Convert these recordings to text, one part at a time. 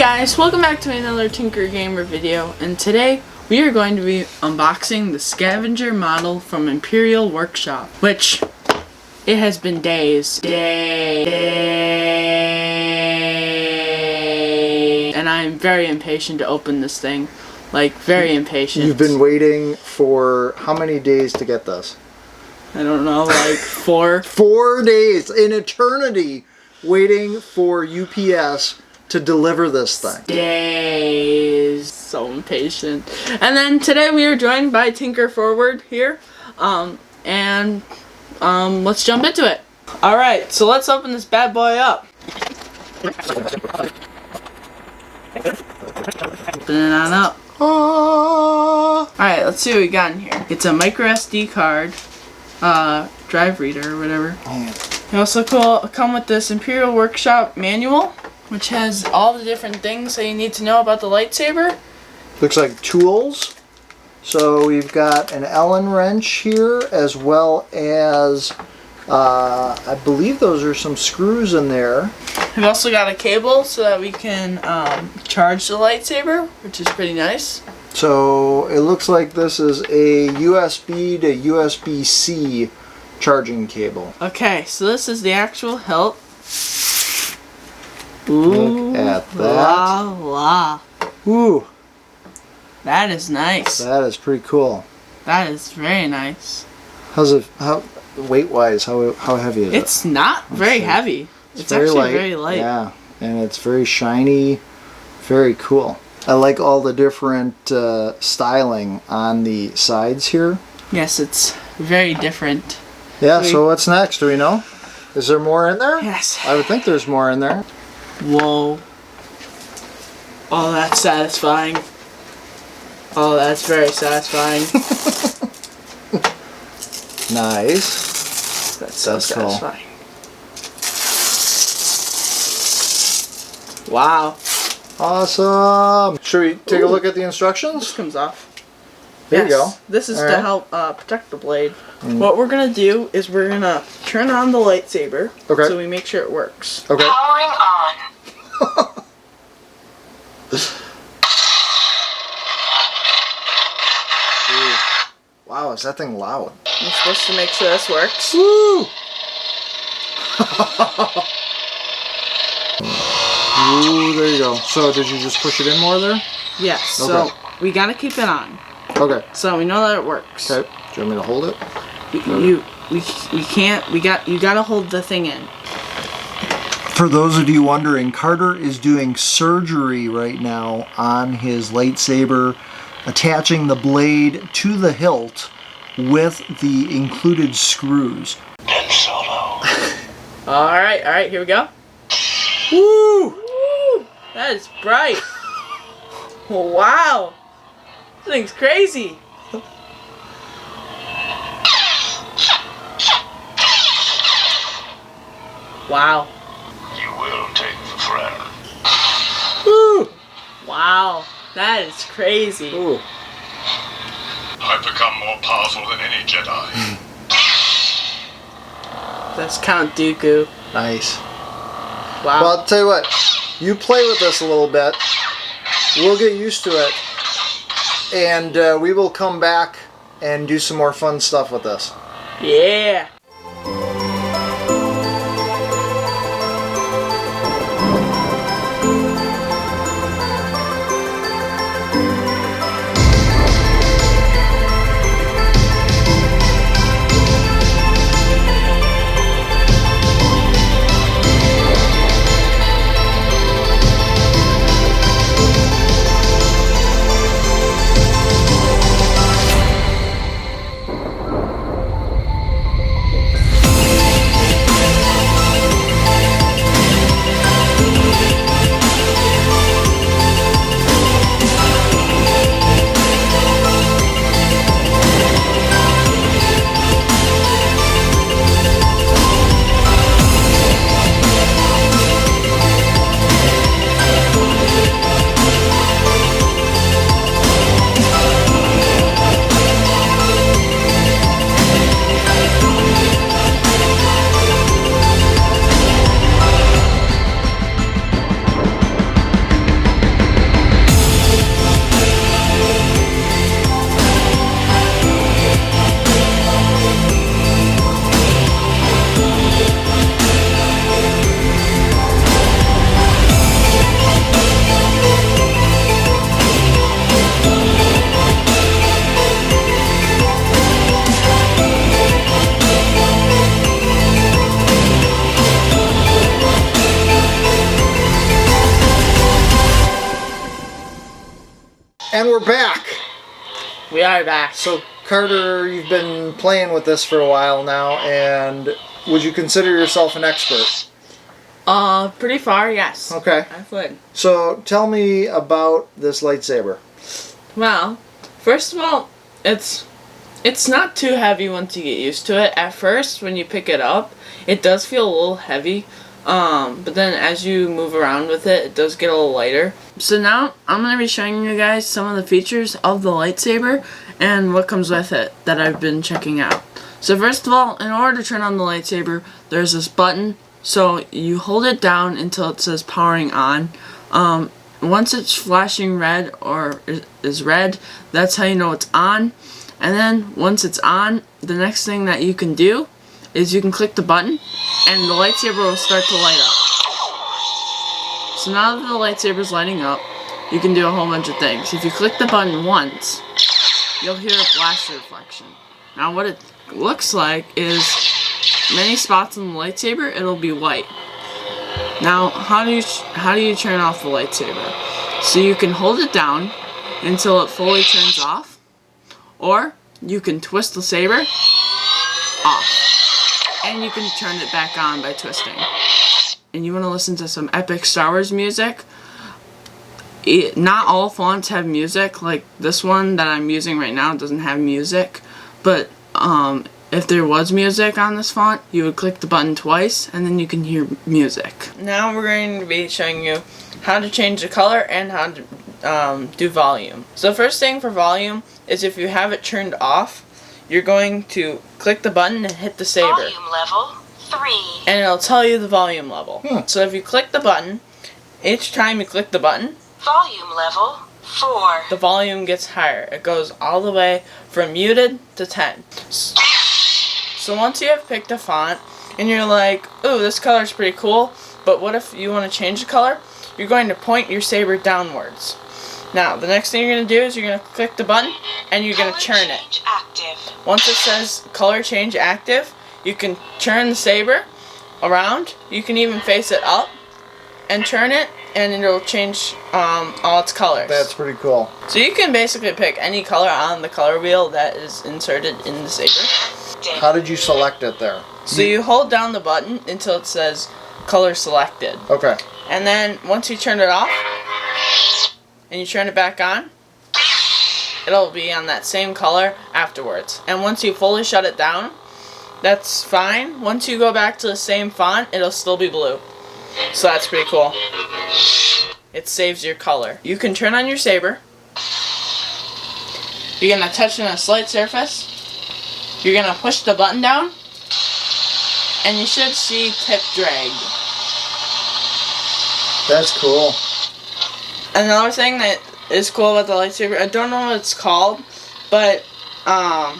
guys, welcome back to another Tinker Gamer video, and today we are going to be unboxing the Scavenger model from Imperial Workshop, which it has been days, and I am very impatient to open this thing, like very impatient. You've been waiting for how many days to get this? I don't know, like 4? 4 days, an eternity, waiting for UPS to deliver this thing. Days. So impatient. And then today we are joined by Tinker Forward here. Let's jump into it. Alright, so let's open this bad boy up. Open it on up. Alright, let's see what we got in here. It's a micro SD card, drive reader or whatever. They also come with this Imperial Workshop manual, which has all the different things that you need to know about the lightsaber. Looks like tools. So we've got an Allen wrench here, as well as I believe those are some screws in there. We've also got a cable so that we can charge the lightsaber, which is pretty nice. So it looks like this is a USB to USB-C charging cable. Okay, so this is the actual hilt. Ooh, look at that. La. Ooh. That is nice. That is pretty cool. That is very nice. How's it, weight-wise, how heavy is it? It's not very heavy. It's actually very light. Yeah, and it's very shiny, very cool. I like all the different styling on the sides here. Yes, it's very different. Yeah, so what's next? Do we know? Is there more in there? Yes. I would think there's more in there. Whoa. Oh, that's satisfying. Oh, that's very satisfying. Nice. That's so satisfying. Cool. Wow. Awesome. Should we take a look at the instructions? This comes off. There you go. This is to help protect the blade. What we're going to do is we're going to turn on the lightsaber so we make sure it works. Okay. Powering on. Wow, is that thing loud? I'm supposed to make sure this works. Woo! Ooh, there you go. So, did you just push it in more there? Yes, Okay. so we got to keep it on. Okay. So we know that it works. Okay. Do you want me to hold it? You gotta hold the thing in. For those of you wondering, Carter is doing surgery right now on his lightsaber, attaching the blade to the hilt with the included screws. Ben Solo. Alright, here we go. Woo! Woo! That is bright. Wow. This thing's crazy. Wow. You will take the throne. Woo! Wow. That is crazy. Ooh. I've become more powerful than any Jedi. That's Count Dooku. Nice. Wow. Well, I'll tell you what. You play with this a little bit. We'll get used to it. And we will come back and do some more fun stuff with this. Yeah. And we're back. We are back. So, Carter, you've been playing with this for a while now, and would you consider yourself an expert? Pretty far, yes. Okay. I would. So, tell me about this lightsaber. Well, first of all, it's not too heavy once you get used to it. At first, when you pick it up, it does feel a little heavy. But then as you move around with it, it does get a little lighter. So now, I'm going to be showing you guys some of the features of the lightsaber and what comes with it that I've been checking out. So first of all, in order to turn on the lightsaber, there's this button. So you hold it down until it says powering on. Once it's flashing red or is red, that's how you know it's on. And then once it's on, the next thing that you can do is you can click the button and the lightsaber will start to light up. So now that the lightsaber is lighting up, you can do a whole bunch of things. If you click the button once, you'll hear a blaster deflection. Now what it looks like is many spots on the lightsaber, it'll be white. Now, how do you turn off the lightsaber? So you can hold it down until it fully turns off, or you can twist the saber off, and you can turn it back on by twisting. And you want to listen to some epic Star Wars music? Not all fonts have music. Like this one that I'm using right now doesn't have music, but if there was music on this font, you would click the button twice, and then you can hear music. Now we're going to be showing you how to change the color and how to do volume. So first thing for volume is if you have it turned off, you're going to click the button and hit the saber. Volume level 3. And it'll tell you the volume level. So if you click the button, each time you click the button, Volume level 4. the volume gets higher. It goes all the way from muted to 10. So once you have picked a font and you're like, ooh, this color's pretty cool, but what if you want to change the color? You're going to point your saber downwards. Now, the next thing you're going to do is you're going to click the button and you're going to turn it. Active. Once it says color change active, you can turn the saber around. You can even face it up and turn it, and it'll change all its colors. That's pretty cool. So you can basically pick any color on the color wheel that is inserted in the saber. How did you select it there? So you hold down the button until it says color selected. Okay. And then once you turn it off and you turn it back on, it'll be on that same color afterwards. And once you fully shut it down, that's fine. Once you go back to the same font, it'll still be blue. So that's pretty cool. It saves your color. You can turn on your saber. You're going to touch on a slight surface. You're going to push the button down. And you should see tip drag. That's cool. Another thing that is cool about the lightsaber, I don't know what it's called, but I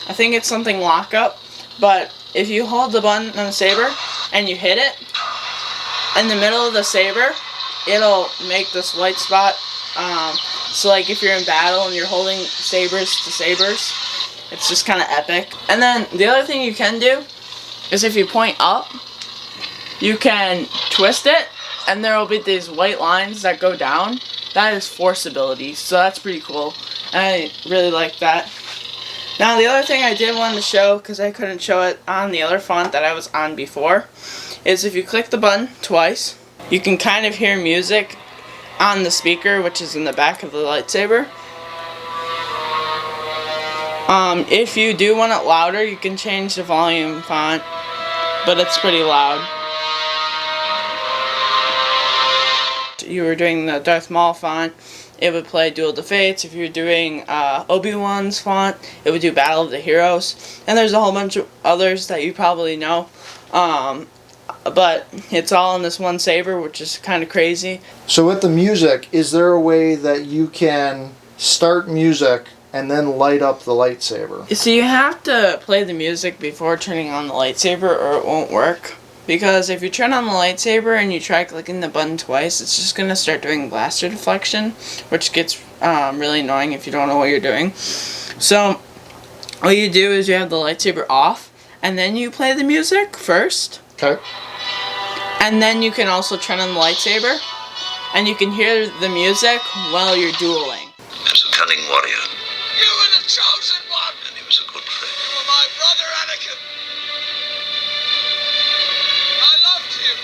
think it's something lockup. But if you hold the button on the saber and you hit it, in the middle of the saber, it'll make this white spot. So like if you're in battle and you're holding sabers to sabers, it's just kind of epic. And then the other thing you can do is if you point up, you can twist it, and there will be these white lines that go down. That is force ability, so that's pretty cool. And I really like that. Now the other thing I did want to show, because I couldn't show it on the other font that I was on before, is if you click the button twice, you can kind of hear music on the speaker, which is in the back of the lightsaber. If you do want it louder, you can change the volume font, but it's pretty loud. You were doing the Darth Maul font, it would play Duel of the Fates. If you're doing Obi-Wan's font, it would do Battle of the Heroes. And there's a whole bunch of others that you probably know. But it's all in this one saber, which is kind of crazy. So with the music, is there a way that you can start music and then light up the lightsaber? So you have to play the music before turning on the lightsaber or it won't work. Because if you turn on the lightsaber and you try clicking the button twice, it's just going to start doing blaster deflection, which gets really annoying if you don't know what you're doing. So what you do is you have the lightsaber off, and then you play the music first. Okay. And then you can also turn on the lightsaber, and you can hear the music while you're dueling. That's a cunning warrior. You were the chosen one! And he was a good friend. You were my brother, Anakin! I loved you!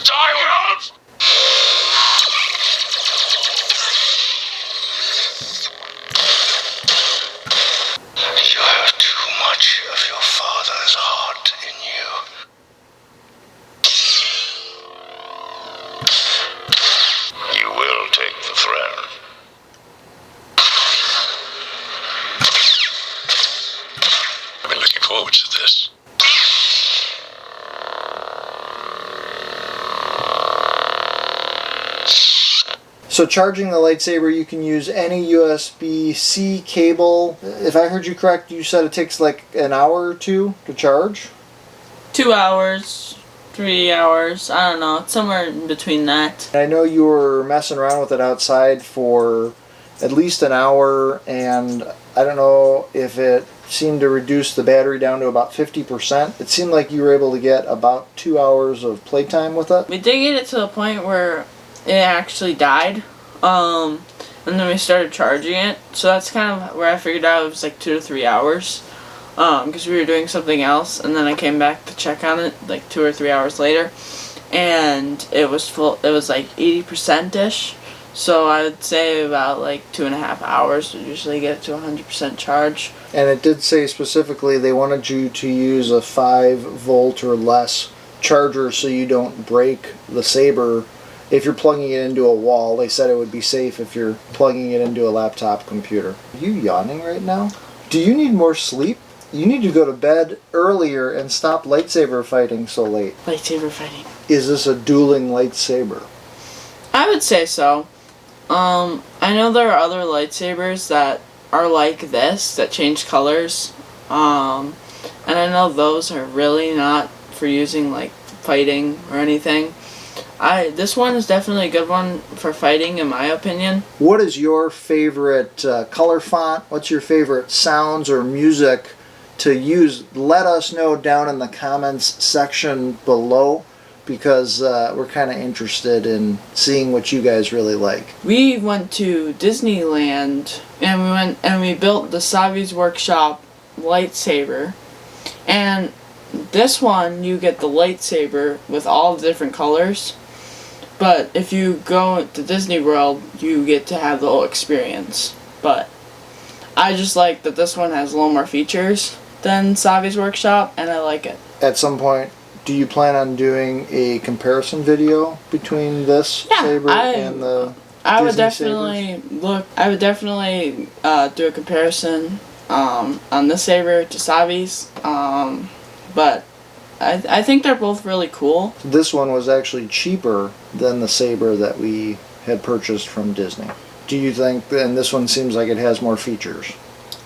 Child! You have too much of your father's heart in you. You will take the throne. I've been looking forward to this. So charging the lightsaber, you can use any USB-C cable. If I heard you correct, you said it takes like an hour or two to charge? 2 hours, 3 hours, I don't know, it's somewhere in between that. I know you were messing around with it outside for at least an hour, and I don't know if it seemed to reduce the battery down to about 50%. It seemed like you were able to get about 2 hours of playtime with it. We did get it to the point where it actually died, and then we started charging it, so that's kind of where I figured out it was like 2 to 3 hours, because we were doing something else, and then I came back to check on it like 2 or 3 hours later, and it was full. It was like 80%ish, so I would say about like 2.5 hours would usually get it to 100% charge. And it did say specifically they wanted you to use a 5-volt or less charger so you don't break the saber. If you're plugging it into a wall, they said it would be safe if you're plugging it into a laptop computer. Are you yawning right now? Do you need more sleep? You need to go to bed earlier and stop lightsaber fighting so late. Lightsaber fighting. Is this a dueling lightsaber? I would say so. I know there are other lightsabers that are like this, that change colors. And I know those are really not for using like fighting or anything. This one is definitely a good one for fighting, in my opinion. What is your favorite color font? What's your favorite sounds or music to use? Let us know down in the comments section below, because we're kind of interested in seeing what you guys really like. We went to Disneyland and we built the Savi's Workshop lightsaber, and this one you get the lightsaber with all the different colors. But if you go to Disney World, you get to have the whole experience. But I just like that this one has a little more features than Savi's Workshop, and I like it. At some point, do you plan on doing a comparison video between this saber and the I would Disney definitely sabers? I would definitely do a comparison on this saber to Savi's. But I think they're both really cool. This one was actually cheaper than the saber that we had purchased from Disney. Do you think, and this one seems like it has more features?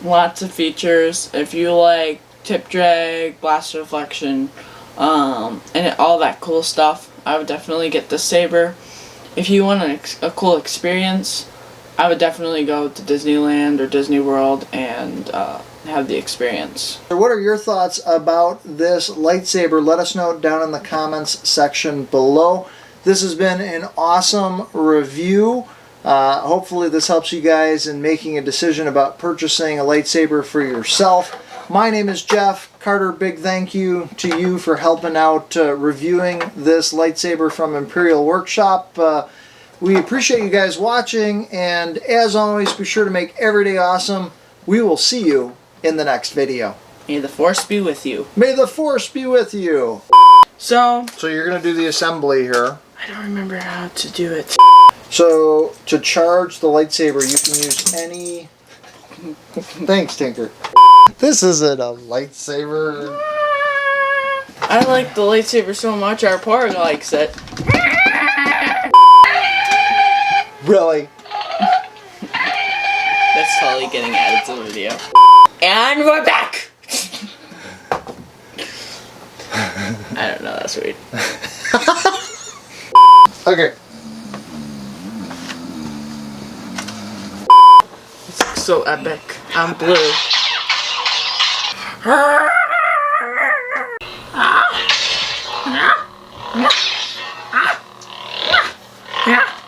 Lots of features. If you like tip drag, blast deflection, and all that cool stuff, I would definitely get this saber. If you want a cool experience, I would definitely go to Disneyland or Disney World and have the experience. What are your thoughts about this lightsaber? Let us know down in the comments section below. This has been an awesome review. Hopefully this helps you guys in making a decision about purchasing a lightsaber for yourself. My name is Jeff. Carter, big thank you to you for helping out reviewing this lightsaber from Imperial Workshop. We appreciate you guys watching, and as always, be sure to make every day awesome. We will see you in the next video. May the Force be with you. May the Force be with you. So you're going to do the assembly here. I don't remember how to do it. So to charge the lightsaber, you can use any... Thanks, Tinker. This isn't a lightsaber. I like the lightsaber so much, our porg likes it. Really? That's totally getting added to the video. And we're back! I don't know, that's weird. Okay. so epic. I'm blue.